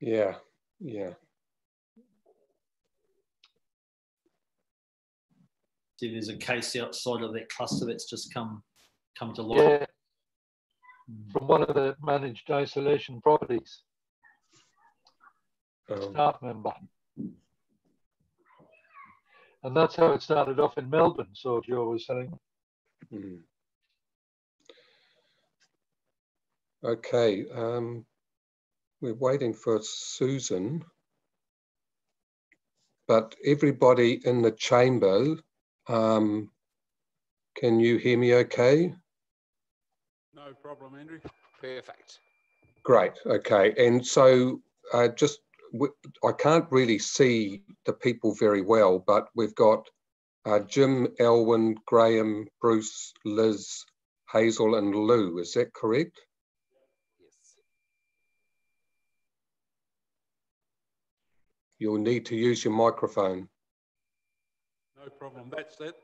Yeah, yeah. See, there's a case outside of that cluster that's just come to light. Yeah, from one of the managed isolation properties. Staff member. And that's how it started off in Melbourne, so Joe was saying. Mm. Okay, we're waiting for Susan, but everybody in the chamber, can you hear me okay? No problem, Andrew. Perfect. Great, okay. And so I can't really see the people very well, but we've got Jim, Elwyn, Graham, Bruce, Liz, Hazel and Lou, is that correct? Yes. You'll need to use your microphone. No problem, that's it.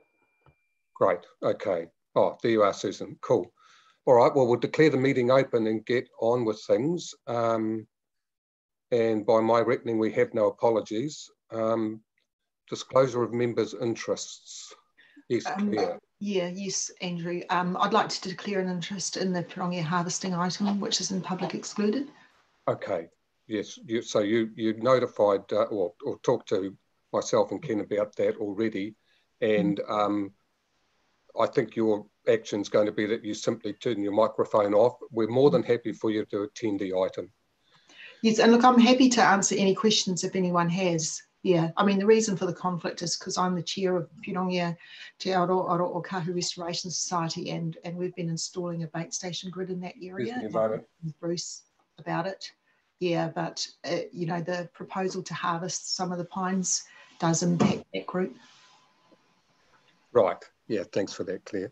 Great, okay. Oh, there you are, Susan, cool. All right, well, we'll declare the meeting open and get on with things. And by my reckoning, we have no apologies. Disclosure of members' interests. Yes, Claire. Yeah, yes, Andrew. I'd like to declare an interest in the Pirongia harvesting item, which is in public excluded. Okay, yes. So you notified or talked to myself and Ken about that already. And I think your action's going to be that you simply turn your microphone off. We're more than happy for you to attend the item. Yes, and look, I'm happy to answer any questions if anyone has. Yeah, I mean, the reason for the conflict is because I'm the chair of Pirongia Te Aroha Kahu Restoration Society, and we've been installing a bait station grid in that area. With Bruce about it. Yeah, but you know, the proposal to harvest some of the pines does impact that group. Right. Yeah. Thanks for that, Claire.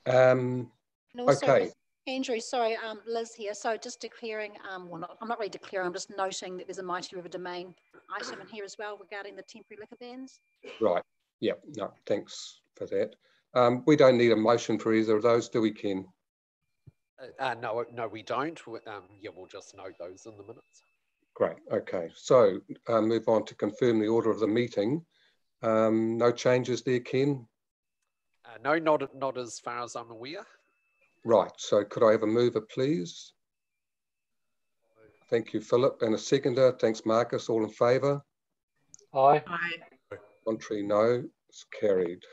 And also, okay. Andrew, sorry, Liz here. So just declaring, well, I'm not really declaring, I'm just noting that there's a Mighty River Domain item in here as well regarding the temporary liquor bans. Right. Yeah. No, thanks for that. We don't need a motion for either of those, do we, Ken? No, we don't. Yeah, we'll just note those in the minutes. Great. Okay. So move on to confirm the order of the meeting. No changes there, Ken? No, not as far as I'm aware. Right. So could I have a mover, please? Thank you, Philip. And a seconder. Thanks, Marcus. All in favour? Aye. Aye. Contrary, no. It's carried.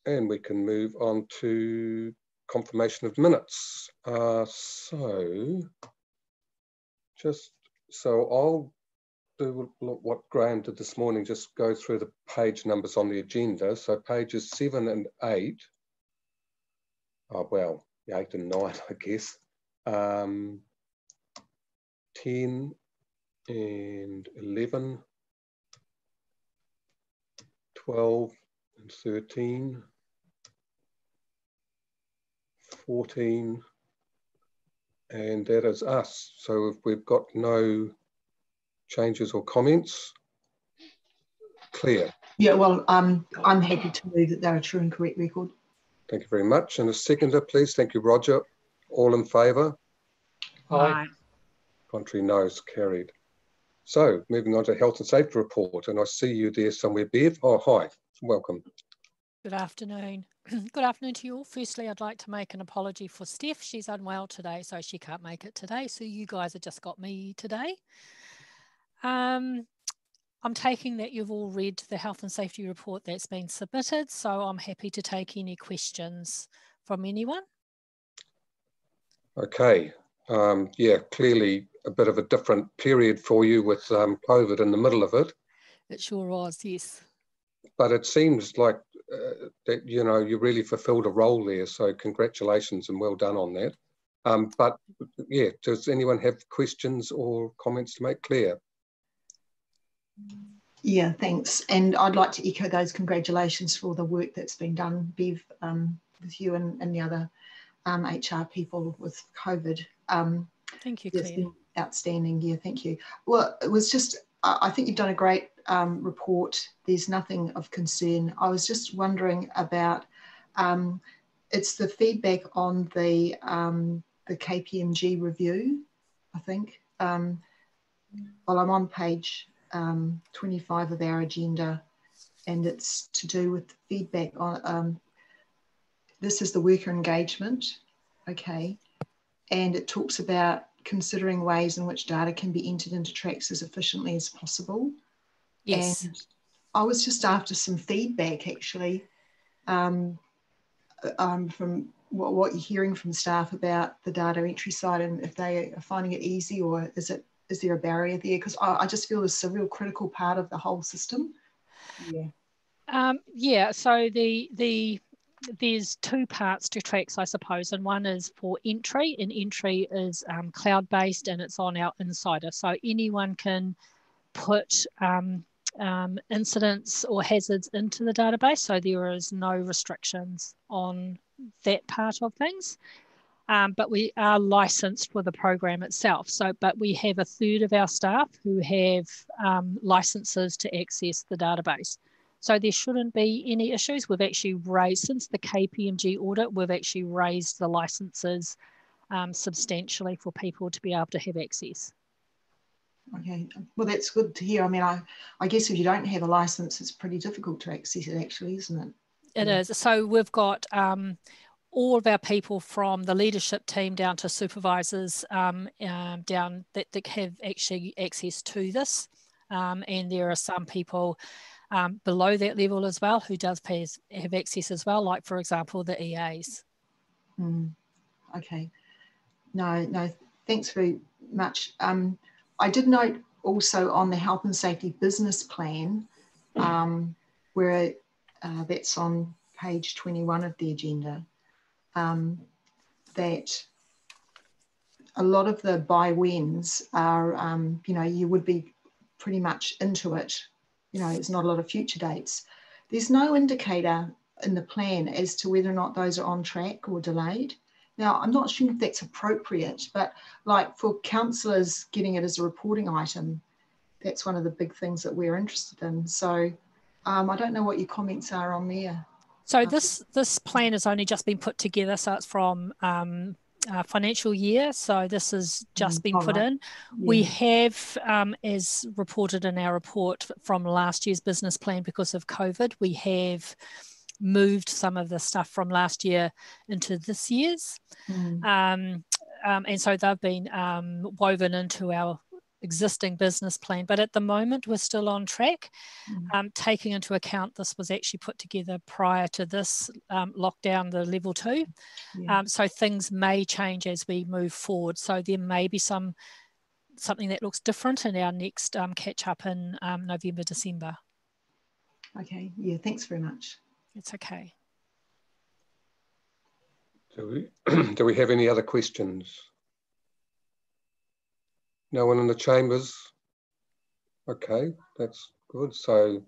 And we can move on to confirmation of minutes. So I'll do what Graham did this morning, just go through the page numbers on the agenda. So pages 7 and 8. Oh, well, 8 and 9, I guess. 10 and 11, 12 and 13, 14, and that is us. So if we've got no changes or comments, Claire. Yeah, well, I'm happy to move that they're a true and correct record. Thank you very much. And a seconder, please. Thank you, Roger. All in favour? Aye. Contrary, no, is carried. So moving on to health and safety report, and I see you there somewhere, Bev. Oh, hi, welcome. Good afternoon. Good afternoon to you all. Firstly, I'd like to make an apology for Steph. She's unwell today, so she can't make it today. So you guys have just got me today. I'm taking that you've all read the health and safety report that's been submitted, so I'm happy to take any questions from anyone. Okay. Yeah, clearly a bit of a different period for you with COVID in the middle of it. It sure was, yes. But it seems like that, you know, you really fulfilled a role there. So congratulations and well done on that. But yeah, does anyone have questions or comments to make? Claire? Yeah, thanks. And I'd like to echo those congratulations for all the work that's been done, Bev, with you and the other HR people with COVID. Thank you, It's Claire. been outstanding. Yeah, thank you. Well, it was just, I think you've done a great report. There's nothing of concern. I was just wondering about, it's the feedback on the KPMG review, I think. Well, I'm on page 25 of our agenda, and it's to do with feedback on, this is the worker engagement, okay, and it talks about considering ways in which data can be entered into tracks as efficiently as possible. Yes. And I was just after some feedback, actually, from what you're hearing from staff about the data entry side, and if they are finding it easy, or is there a barrier there? Because I just feel this is a real critical part of the whole system. Yeah. Yeah. So there's two parts to tracks, I suppose, and one is for entry, and entry is cloud-based, and it's on our Insider. So anyone can put incidents or hazards into the database, so there is no restrictions on that part of things. But we are licensed for the program itself. But we have a third of our staff who have licenses to access the database. So there shouldn't be any issues. We've actually raised, since the KPMG audit, we've actually raised the licenses substantially for people to be able to have access. Okay, well, that's good to hear. I mean, I guess if you don't have a license, it's pretty difficult to access it, actually, isn't it? It is. So we've got all of our people from the leadership team down to supervisors down that have actually access to this. And there are some people below that level as well who have access as well, like, for example, the EAs. Okay. No, thanks very much. I did note also on the health and safety business plan, where that's on page 21 of the agenda, that a lot of the by-whens are, you would be pretty much into it. There's not a lot of future dates. There's no indicator in the plan as to whether or not those are on track or delayed. Now, I'm not sure if that's appropriate, but like for councillors getting it as a reporting item, that's one of the big things that we're interested in. So I don't know what your comments are on there. So this plan has only just been put together, so it's from financial year. So this has just been put in. Yeah. We have, as reported in our report from last year's business plan, because of COVID, we have moved some of the stuff from last year into this year's. And so they've been woven into our existing business plan. But at the moment, we're still on track, taking into account this was actually put together prior to this lockdown, the level 2. Yeah. So things may change as we move forward. So there may be something that looks different in our next catch up in November, December. Okay, yeah, thanks very much. It's okay. Do we have any other questions? No one in the chambers? Okay, that's good. So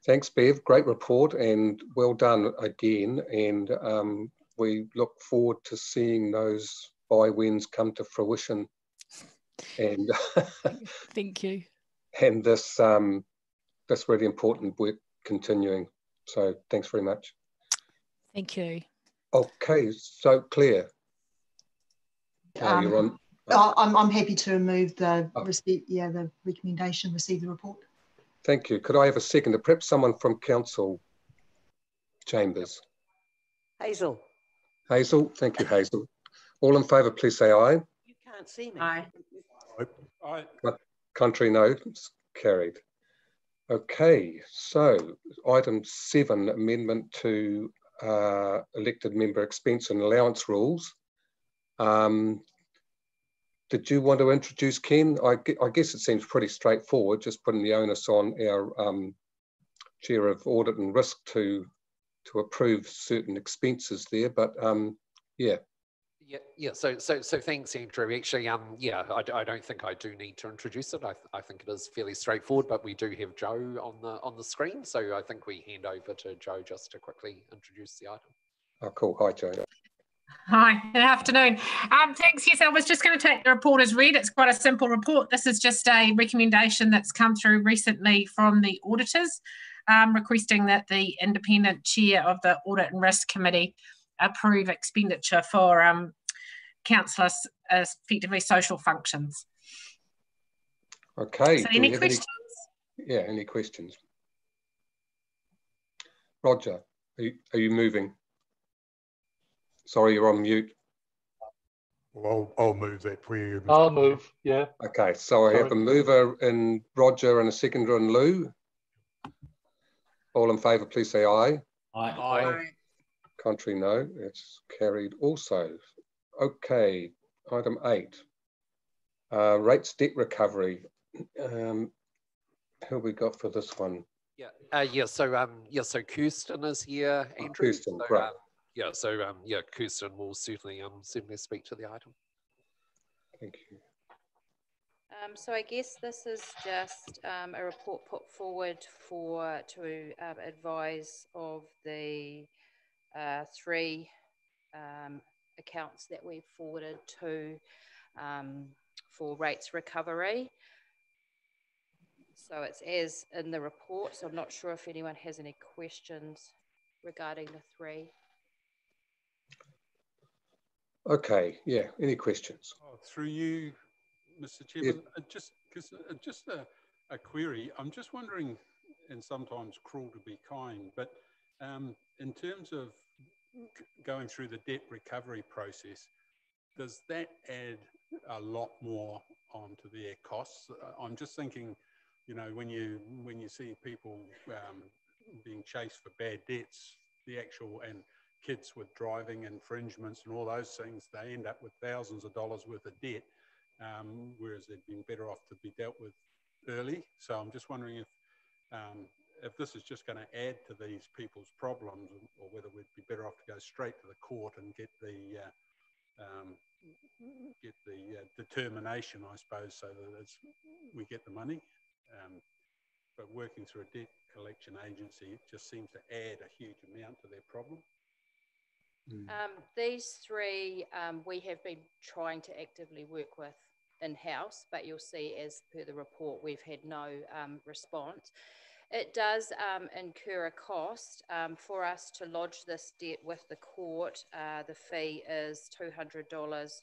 thanks, Bev. Great report and well done again. And we look forward to seeing those by-whens come to fruition. And thank you. And this really important work continuing. So thanks very much. Thank you. Okay, so Claire, you're on. I'm happy to move the the recommendation, receive the report. Thank you. Could I have a second? Perhaps someone from council chambers. Hazel. Hazel, thank you, Hazel. All in favour, please say aye. You can't see me. Aye. Aye. Contrary, no. Carried. Okay, so item 7, amendment to elected member expense and allowance rules. Did you want to introduce Ken? I guess it seems pretty straightforward, just putting the onus on our Chair of Audit and Risk to approve certain expenses there, but yeah. Yeah. So thanks, Andrew. Actually, yeah, I don't think I do need to introduce it. I think it is fairly straightforward, but we do have Joe on the screen, so I think we hand over to Joe just to quickly introduce the item. Oh, cool. Hi, Joe. Hi, good afternoon. Thanks. Yes, I was just going to take the report as read. It's quite a simple report. This is just a recommendation that's come through recently from the auditors, requesting that the independent chair of the Audit and Risk Committee approve expenditure for councillors, effectively social functions. Okay. So any questions? Any questions? Roger, are you moving? Sorry, you're on mute. Well, I'll move that for you. I'll move, yeah. Okay, so I have a mover in Roger and a seconder in Lou. All in favour, please say aye. Aye. Contrary, no. It's carried also. Okay, item 8. Rates debt recovery. Who have we got for this one? So Kirsten is here, Andrew. Kirsten, great. Kirsten will certainly speak to the item. Thank you. So I guess this is just a report put forward to advise of the 3 accounts that we've forwarded to for rates recovery. So it's as in the report, so I'm not sure if anyone has any questions regarding the 3. Okay, yeah, any questions? Through you, Mr. Chairman, just a query. I'm just wondering, and sometimes cruel to be kind, but in terms of going through the debt recovery process, does that add a lot more onto their costs? I'm just thinking, you know, when you see people being chased for bad debts, the actual and kids with driving infringements and all those things, they end up with thousands of dollars worth of debt, whereas they'd been better off to be dealt with early. So I'm just wondering if this is just going to add to these people's problems, or whether we'd be better off to go straight to the court and get the determination, I suppose, so that we get the money. But working through a debt collection agency, it just seems to add a huge amount to their problem. These 3 we have been trying to actively work with in-house, but you'll see as per the report we've had no response. It does incur a cost for us to lodge this debt with the court. The fee is $200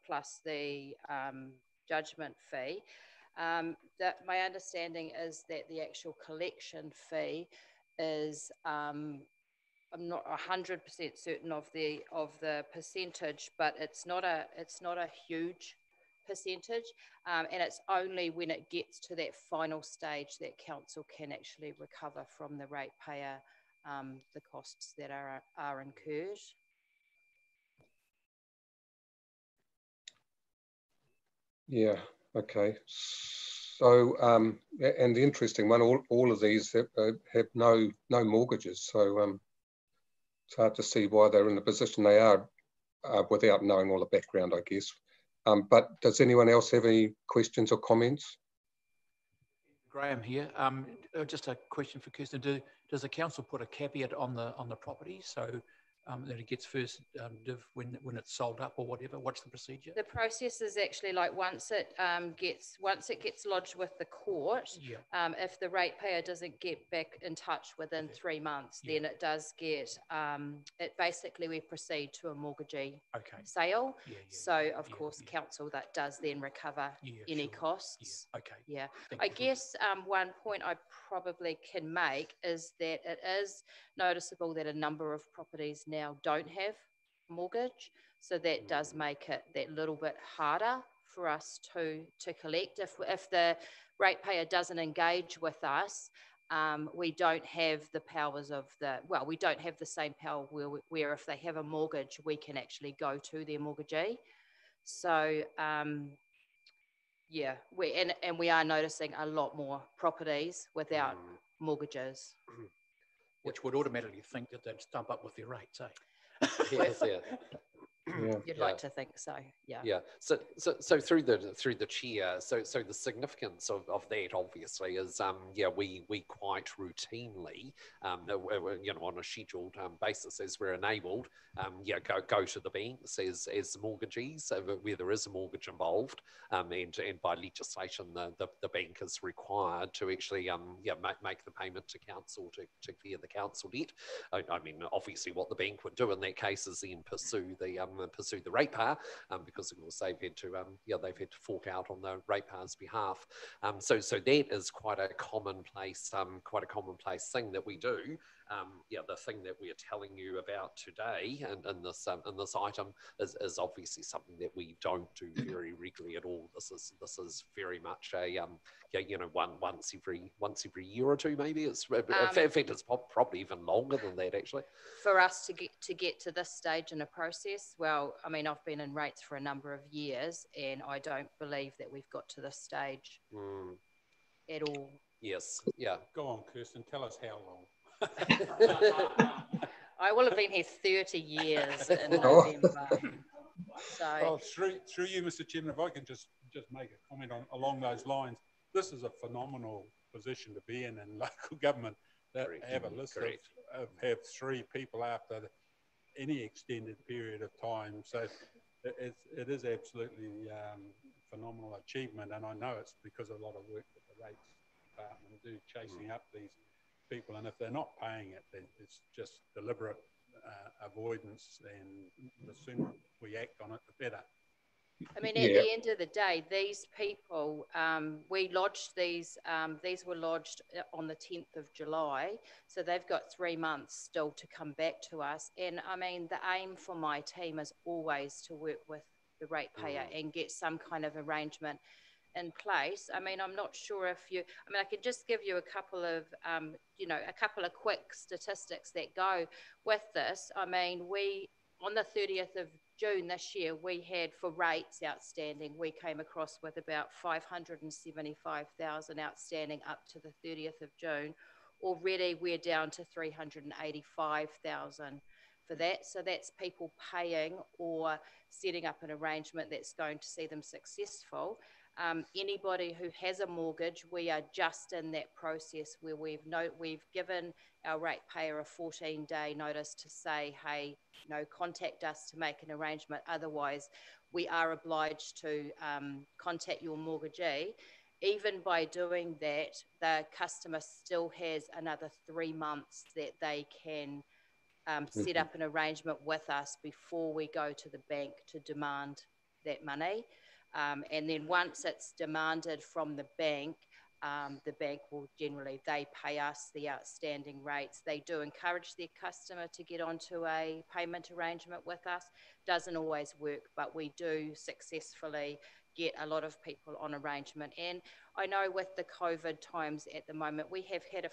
plus the judgment fee. My understanding is that the actual collection fee is I'm not 100% certain of the percentage, but it's not a huge percentage, and it's only when it gets to that final stage that council can actually recover from the ratepayer the costs that are incurred. Yeah. Okay. So, and the interesting one, all of these have no mortgages. So it's hard to see why they're in the position they are without knowing all the background, I guess. But does anyone else have any questions or comments? Graham here. Just a question for Kirsten. Does the council put a caveat on the property so that it gets first div when it's sold up or whatever? What's the procedure? The process is actually like once it gets lodged with the court, if the ratepayer doesn't get back in touch within 3 months, then it does get it basically we proceed to a mortgagee sale. So of course council that does then recover any costs. I guess one point I probably can make is that it is noticeable that a number of properties now don't have mortgage, so that does make it that little bit harder for us to collect. If the ratepayer doesn't engage with us, we don't have the powers of we don't have the same power where if they have a mortgage, we can actually go to their mortgagee. So we are noticing a lot more properties without mortgages. Which would automatically think that they'd stump up with their rates, eh? Yes, You'd like to think so, So through the chair, so the significance of that obviously is we quite routinely on a scheduled basis as we're enabled go to the banks as the mortgagees where there is a mortgage involved, and by legislation the bank is required to actually make the payment to council to clear the council debt. I mean obviously what the bank would do in that case is then pursue the pursue the ratepayer, because of course they've had to they've had to fork out on the ratepayer's behalf. So that is quite a commonplace thing that we do. The thing that we are telling you about today and in this item is obviously something that we don't do very regularly at all. This is very much a once every year or two, maybe. In fact, it's probably even longer than that, actually. For us to get to this stage in a process, well, I mean, I've been in rates for a number of years, and I don't believe that we've got to this stage at all. Yes, yeah. Go on, Kirsten, tell us how long. I will have been here 30 years in November. So, through you, Mr. Chairman, if I can just make a comment along those lines, this is a phenomenal position to be in local government, that have a list of have 3 people after any extended period of time. So it is absolutely phenomenal achievement, and I know it's because of a lot of work that the rates department do chasing up these people, and if they're not paying it, then it's just deliberate avoidance, and the sooner we act on it, the better. I mean, at the end of the day, these people, we lodged these were lodged on the 10th of July, so they've got 3 months still to come back to us. And I mean, the aim for my team is always to work with the ratepayer and get some kind of arrangement in place. I mean, I'm not sure if I could just give you a couple of, a couple of quick statistics that go with this. I mean, on the 30th of June this year, we had, for rates outstanding, we came across with about 575,000 outstanding up to the 30th of June. Already we're down to 385,000 for that. So that's people paying or setting up an arrangement that's going to see them successful. Anybody who has a mortgage, we are just in that process where we've given our ratepayer a 14-day notice to say, hey, contact us to make an arrangement. Otherwise, we are obliged to contact your mortgagee. Even by doing that, the customer still has another 3 months that they can set up an arrangement with us before we go to the bank to demand that money. And then once it's demanded from the bank will generally, they pay us the outstanding rates. They do encourage their customer to get onto a payment arrangement with us. Doesn't always work, but we do successfully get a lot of people on arrangement. And I know with the COVID times at the moment, we have had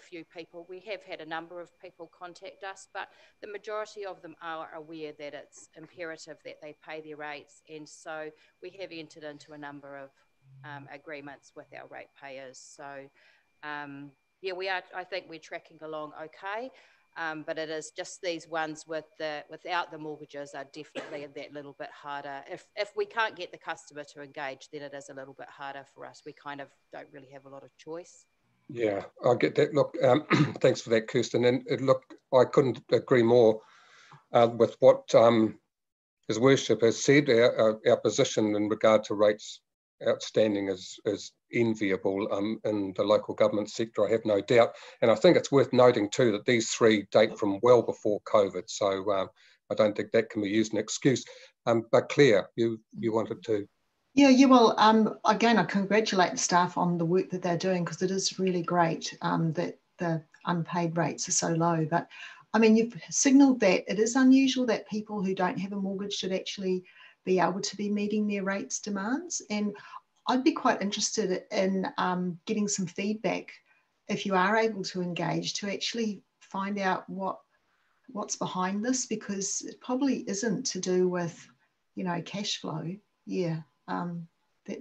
a number of people contact us, but the majority of them are aware that it's imperative that they pay their rates. And so we have entered into a number of agreements with our ratepayers. So we are, I think we're tracking along okay. But it is just these ones without the mortgages are definitely that little bit harder. If we can't get the customer to engage, then it is a little bit harder for us. We kind of don't really have a lot of choice. Yeah, I get that. Look, thanks for that, Kirsten. And look, I couldn't agree more with what His Worship has said. Our position in regard to rates outstanding is enviable in the local government sector, I have no doubt. And I think it's worth noting too that these 3 date from well before COVID, so I don't think that can be used as an excuse. But Claire, you wanted to. Well, again, I congratulate the staff on the work that they're doing, because it is really great that the unpaid rates are so low. But I mean, you've signalled that it is unusual that people who don't have a mortgage should actually be able to be meeting their rates demands. And I'd be quite interested in getting some feedback, if you are able to engage, to actually find out what's behind this, because it probably isn't to do with, cash flow.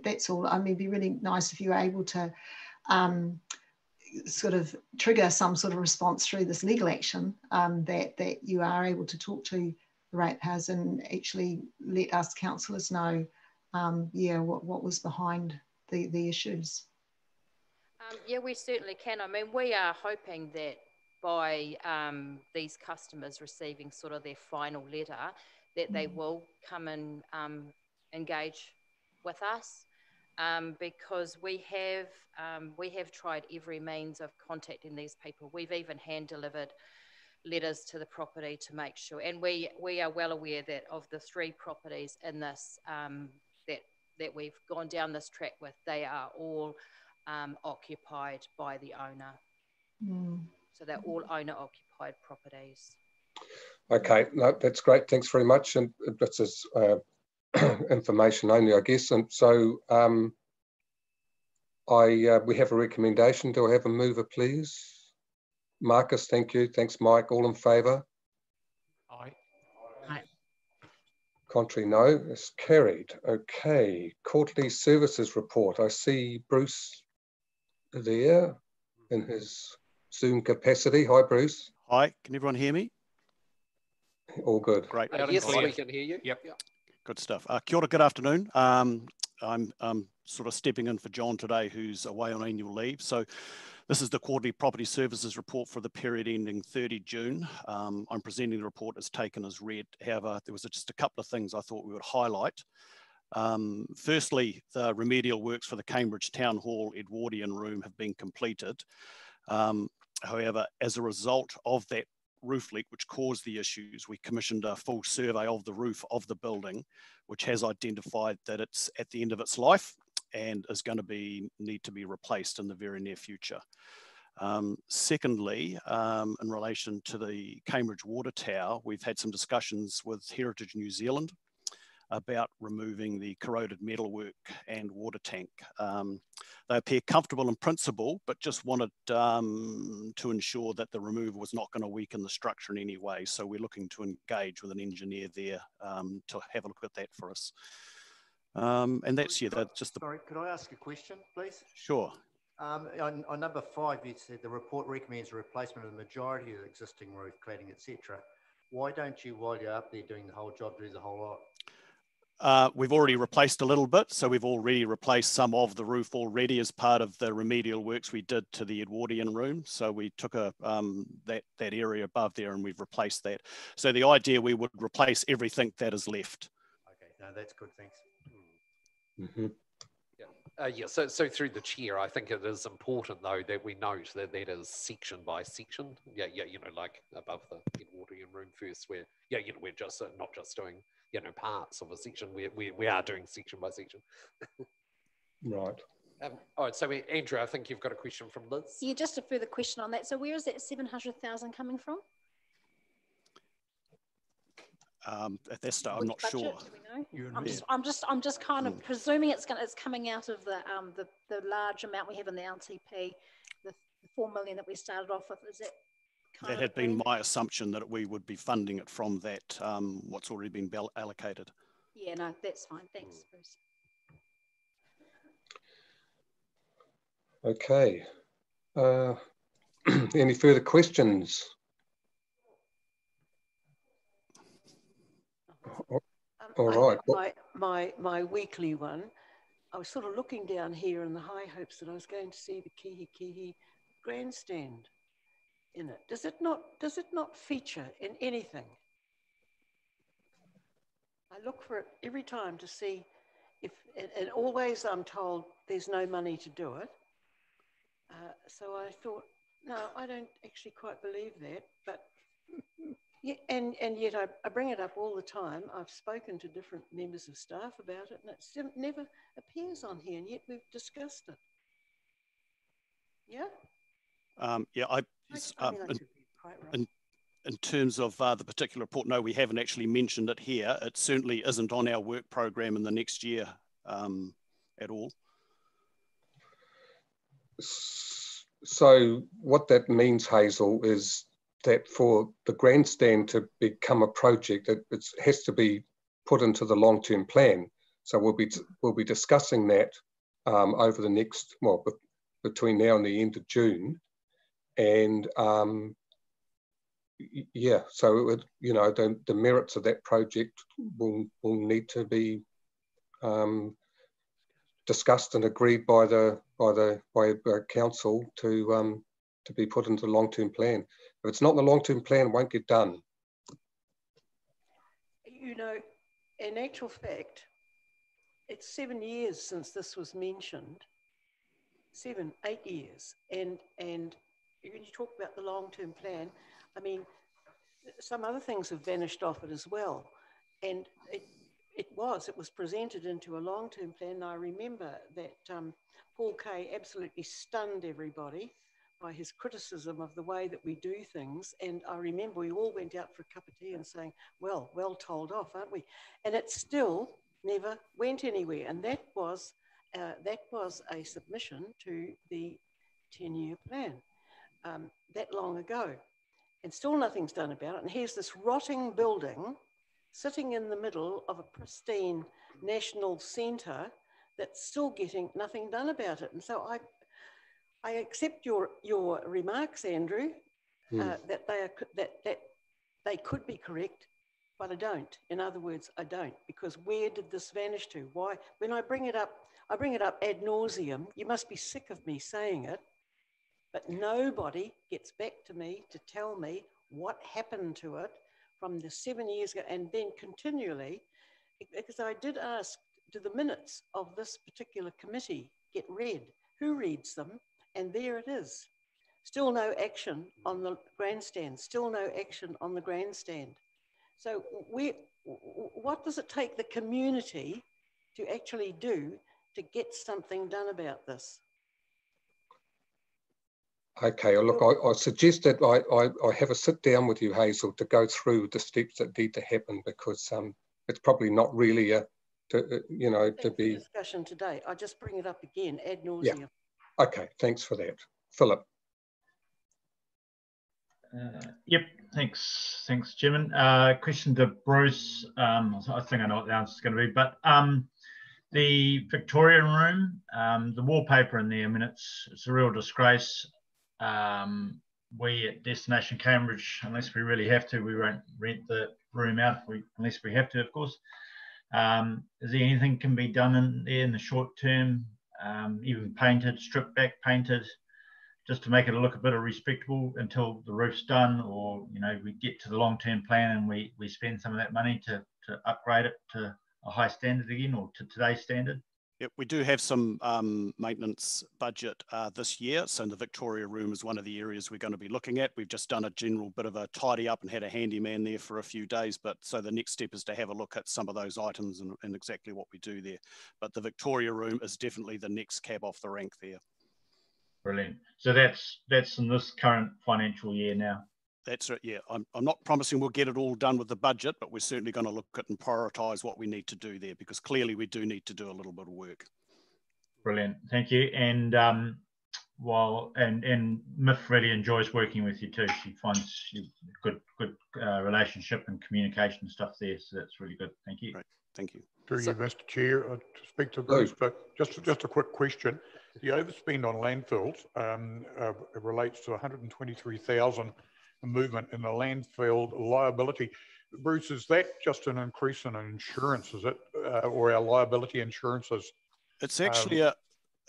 That's all. I mean, it'd be really nice if you were able to sort of trigger some sort of response through this legal action, that you are able to talk to the ratepayers and actually let us councillors know what was behind the issues. We certainly can. I mean, we are hoping that by these customers receiving sort of their final letter, that they will come and engage with us, because we have tried every means of contacting these people. We've even hand delivered letters to the property to make sure, and we are well aware that of the 3 properties in this that we've gone down this track with, they are all occupied by the owner. So they're all owner-occupied properties. Okay, no, that's great. Thanks very much. And this is information only, I guess. And so we have a recommendation. Do I have a mover, please? Marcus, thank you. Thanks, Mike. All in favour? Aye. Aye. Contrary, no. It's carried. Okay. Quarterly services report. I see Bruce there in his Zoom capacity. Hi, Bruce. Hi, can everyone hear me? All good. Great. Yes, we can hear you. Yep. Good stuff. Kia ora, good afternoon. I'm sort of stepping in for John today, who's away on annual leave. So this is the quarterly property services report for the period ending 30 June. I'm presenting the report as taken as read. However, there was just a couple of things I thought we would highlight. Firstly, the remedial works for the Cambridge Town Hall Edwardian room have been completed. However, as a result of that roof leak, which caused the issues, we commissioned a full survey of the roof of the building, which has identified that it's at the end of its life and is going to need to be replaced in the very near future. Secondly, in relation to the Cambridge Water Tower, we've had some discussions with Heritage New Zealand about removing the corroded metalwork and water tank. They appear comfortable in principle, but just wanted to ensure that the removal was not going to weaken the structure in any way. So we're looking to engage with an engineer there to have a look at that for us. And that's, yeah, that's just the... Sorry, could I ask a question, please? Sure. On number 5, you said the report recommends a replacement of the majority of the existing roof cladding, etc. Why don't you, while you're up there doing the whole job, do the whole lot? We've already replaced a little bit, so we've already replaced some of the roof already as part of the remedial works we did to the Edwardian room. So we took that area above there and we've replaced that. So the idea, we would replace everything that is left. Okay, no, that's good, thanks. Mm-hmm. Yeah, so through the chair, I think it is important though that we note that that is section by section. Yeah, you know, like above the Edwardian room first, where we're just not just doing parts of a section. We are doing section by section. Right. All right. So Andrew, I think you've got a question from Liz. Yeah, just a further question on that. So where is that 700,000 coming from? At this stage, I'm not budget, sure. Do we know? I'm just kind of presuming it's coming out of the large amount we have in the LTP, the 4 million that we started off with. Is it? That had been my assumption, that we would be funding it from that, what's already been allocated. Yeah, no, that's fine. Thanks, Bruce. Okay. Any further questions? All right. My weekly one, I was sort of looking down here in the high hopes that I was going to see the Kihi grandstand in it. Does it not feature in anything? I look for it every time to see if, and always I'm told there's no money to do it. So I thought, no, I don't actually quite believe that, but yeah, and yet I bring it up all the time. I've spoken to different members of staff about it, and it never appears on here, and yet we've discussed it. Yeah? In terms of the particular report, no, we haven't actually mentioned it here. It certainly isn't on our work program in the next year at all. So what that means, Hazel, is that for the grandstand to become a project, it has to be put into the long-term plan. So we'll be discussing that over the next, well, between now and the end of June, and yeah, so it would, the merits of that project will need to be discussed and agreed by the council to be put into the long-term plan. If it's not in the long-term plan, it won't get done. In actual fact, it's 7 years since this was mentioned. 8 years, and when you talk about the long-term plan, I mean, some other things have vanished off it as well. And it was presented into a long-term plan. And I remember that Paul Kay absolutely stunned everybody by his criticism of the way that we do things. And I remember we all went out for a cup of tea and saying, well told off, aren't we? And it still never went anywhere. And that was a submission to the 10-year plan that long ago. And still nothing's done about it. And here's this rotting building sitting in the middle of a pristine national centre that's still getting nothing done about it. And so I accept your remarks, Andrew, that they could be correct, but I don't. In other words, I don't, because where did this vanish to? Why? When I bring it up ad nauseum. You must be sick of me saying it, but nobody gets back to me to tell me what happened to it from the 7 years ago, and then continually, because I did ask, do the minutes of this particular committee get read? Who reads them? And there it is. Still no action on the grandstand, still no action on the grandstand. So what does it take the community to actually do to get something done about this? Okay, look, I suggest that I have a sit down with you, Hazel, to go through the steps that need to happen, because it's probably not really to be discussion today. I just bring it up again ad nauseum. Yeah. Okay, thanks for that, Philip. Yep, thanks, Chairman. Question to Bruce. I think I know what the answer is going to be, but the Victorian room, the wallpaper in there, I mean, it's a real disgrace. We at Destination Cambridge, unless we really have to, we won't rent the room out unless we have to, of course. Is there anything can be done in there in the short term, even painted, stripped back, painted, just to make it look a bit respectable until the roof's done, or we get to the long-term plan and we spend some of that money to upgrade it to a high standard again, or to today's standard? Yep, we do have some maintenance budget this year. So in the Victoria room is one of the areas we're going to be looking at. We've just done a general bit of a tidy up and had a handyman there for a few days. But so the next step is to have a look at some of those items and exactly what we do there. But the Victoria room is definitely the next cab off the rank there. Brilliant. So that's in this current financial year now. That's it, yeah. I'm not promising we'll get it all done with the budget, but we're certainly going to look at and prioritise what we need to do there, because clearly we do need to do a little bit of work. Brilliant, thank you. And and Miff really enjoys working with you too. She finds good relationship and communication stuff there, so that's really good. Thank you. Great, thank you. Through you, Mr. Chair, to speak to Bruce, but just a quick question. The overspend on landfills relates to 123,000 movement in the landfill liability. Bruce, is that just an increase in insurance, is it, or our liability insurances? It's actually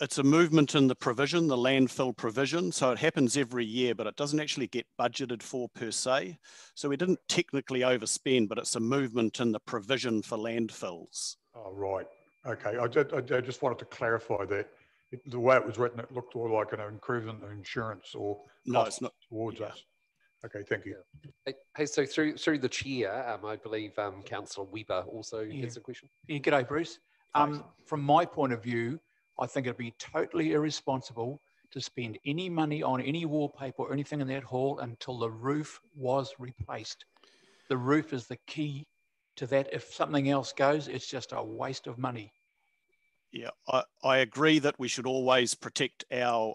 it's a movement in the provision, the landfill provision. So it happens every year, but it doesn't actually get budgeted for per se. So we didn't technically overspend, but it's a movement in the provision for landfills. Oh, right. Okay. I just wanted to clarify that. The way it was written, it looked more like an improvement in insurance or no, it's not towards us. Okay, thank you. Hey, so through the chair, I believe Councillor Weber also has a question. Yeah, g'day, Bruce. From my point of view, I think it'd be totally irresponsible to spend any money on any wallpaper or anything in that hall until the roof was replaced. The roof is the key to that. If something else goes, it's just a waste of money. Yeah, I agree that we should always protect our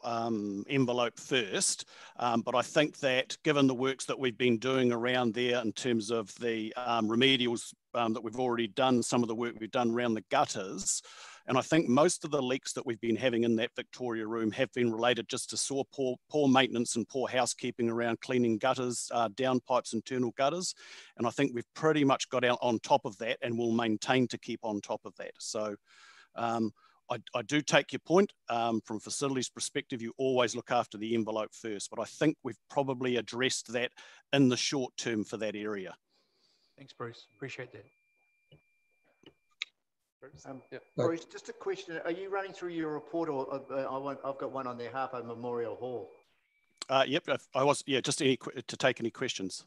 envelope first, but I think that given the works that we've been doing around there in terms of the remedials that we've already done, some of the work we've done around the gutters, and I think most of the leaks that we've been having in that Victoria room have been related just to poor maintenance and poor housekeeping around cleaning gutters, downpipes, internal gutters, and I think we've pretty much got out on top of that and will maintain to keep on top of that. So I do take your point. From facilities perspective, you always look after the envelope first, but I think we've probably addressed that in the short term for that area. Thanks, Bruce. Appreciate that. Bruce, just a question. Are you running through your report, or I've got one on the Harpo Memorial Hall? Yep, I was, yeah, just to take any questions.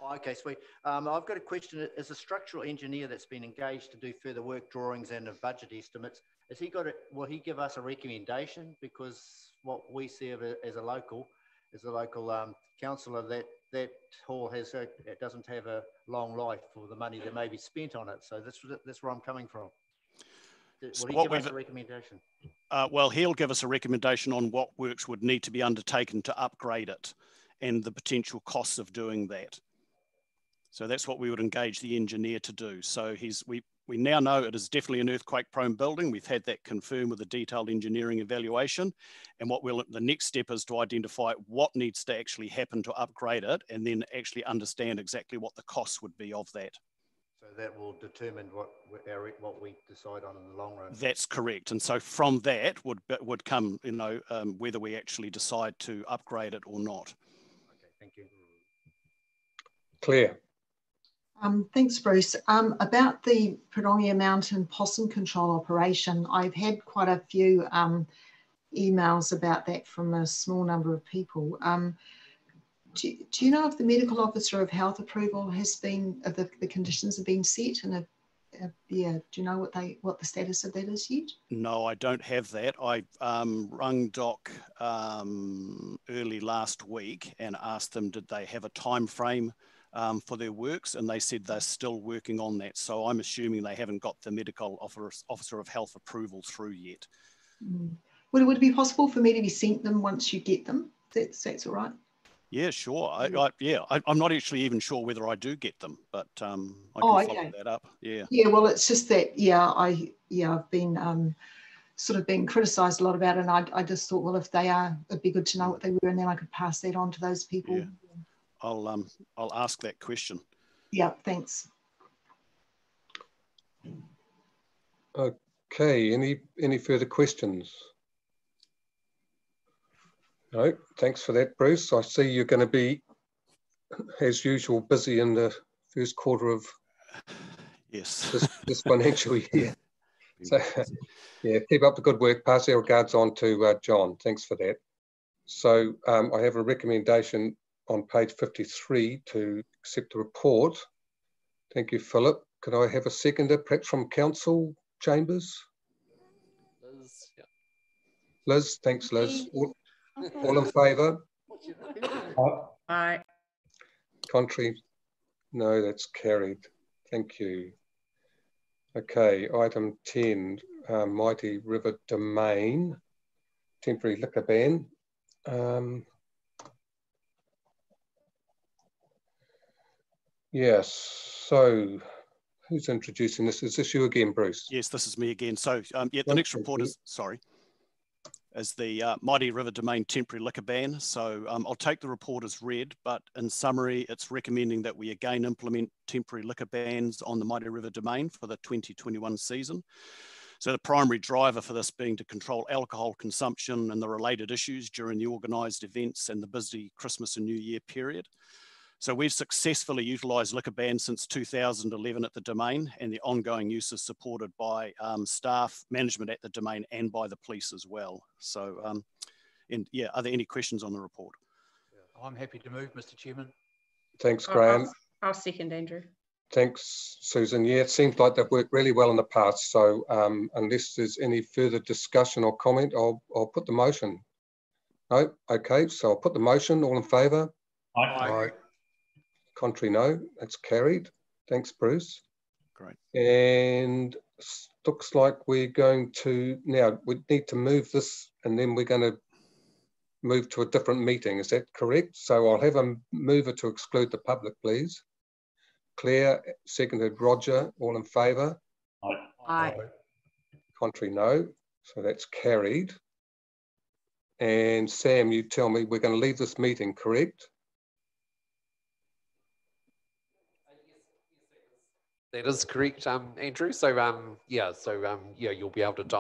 Oh, okay, sweet. I've got a question. As a structural engineer that's been engaged to do further work drawings and budget estimates, has he got it? Will he give us a recommendation? Because what we see of it as a local councillor, that hall it doesn't have a long life for the money that may be spent on it. So that's where I'm coming from. Will he give us a recommendation? Well, he'll give us a recommendation on what works would need to be undertaken to upgrade it and the potential costs of doing that. So that's what we would engage the engineer to do. So we now know it is definitely an earthquake-prone building. We've had that confirmed with a detailed engineering evaluation. And the next step is to identify what needs to actually happen to upgrade it, and then actually understand exactly what the costs would be of that. So that will determine what we decide on in the long run. That's correct. And so from that would come, whether we actually decide to upgrade it or not. Okay, thank you. Claire. Thanks, Bruce. About the Pirongia Mountain possum control operation, I've had quite a few emails about that from a small number of people. Do you know if the medical officer of health approval has been, the conditions have been set? And do you know what the status of that is yet? No, I don't have that. I rung Doc early last week and asked them, did they have a time frame for their works, and they said they're still working on that. So I'm assuming they haven't got the medical officer of health approval through yet. Would it be possible for me to be sent them once you get them? That's all right. Yeah, sure. I'm not actually even sure whether I do get them, but I can follow that up. Yeah. Yeah. Well, it's just that I've been sort of being criticised a lot about it, and I just thought, well, if they are, it'd be good to know what they were, and then I could pass that on to those people. Yeah. I'll ask that question. Yeah, thanks. Okay, any further questions? No, thanks for that, Bruce. I see you're going to be, as usual, busy in the first quarter of this financial year. So, yeah, keep up the good work. Pass our regards on to John. Thanks for that. So I have a recommendation on page 53 to accept the report. Thank you, Philip. Could I have a seconder, perhaps from council chambers? Liz, yeah. Liz, thanks, Liz. All in favour? Aye. Contrary? No, that's carried. Thank you. Okay, item 10, Mighty River Domain, temporary liquor ban. Yes, so who's introducing this? Is this you again, Bruce? Yes, this is me again. So yeah, the next report is, is the Mighty River Domain temporary liquor ban. So I'll take the report as read, but in summary, it's recommending that we again implement temporary liquor bans on the Mighty River Domain for the 2021 season. So the primary driver for this being to control alcohol consumption and the related issues during the organised events and the busy Christmas and New Year period. So we've successfully utilised liquor bans since 2011 at the Domain, and the ongoing use is supported by staff, management at the Domain, and by the police as well. So, and yeah, are there any questions on the report? I'm happy to move, Mr. Chairman. Thanks, Graham. I'll second, Andrew. Thanks, Susan. Yeah, it seems like they've worked really well in the past. So unless there's any further discussion or comment, I'll put the motion. No? Okay, so I'll put the motion. All in favour? Aye. Contrary, no. That's carried. Thanks, Bruce. Great. And looks like we're going to, now we need to move this and then we're going to move to a different meeting. Is that correct? So I'll have a mover to exclude the public, please. Claire, seconded Roger. All in favour? Aye. Contrary, no. So that's carried. And Sam, you tell me we're going to leave this meeting, correct? That is correct, Andrew. So yeah, you'll be able to dial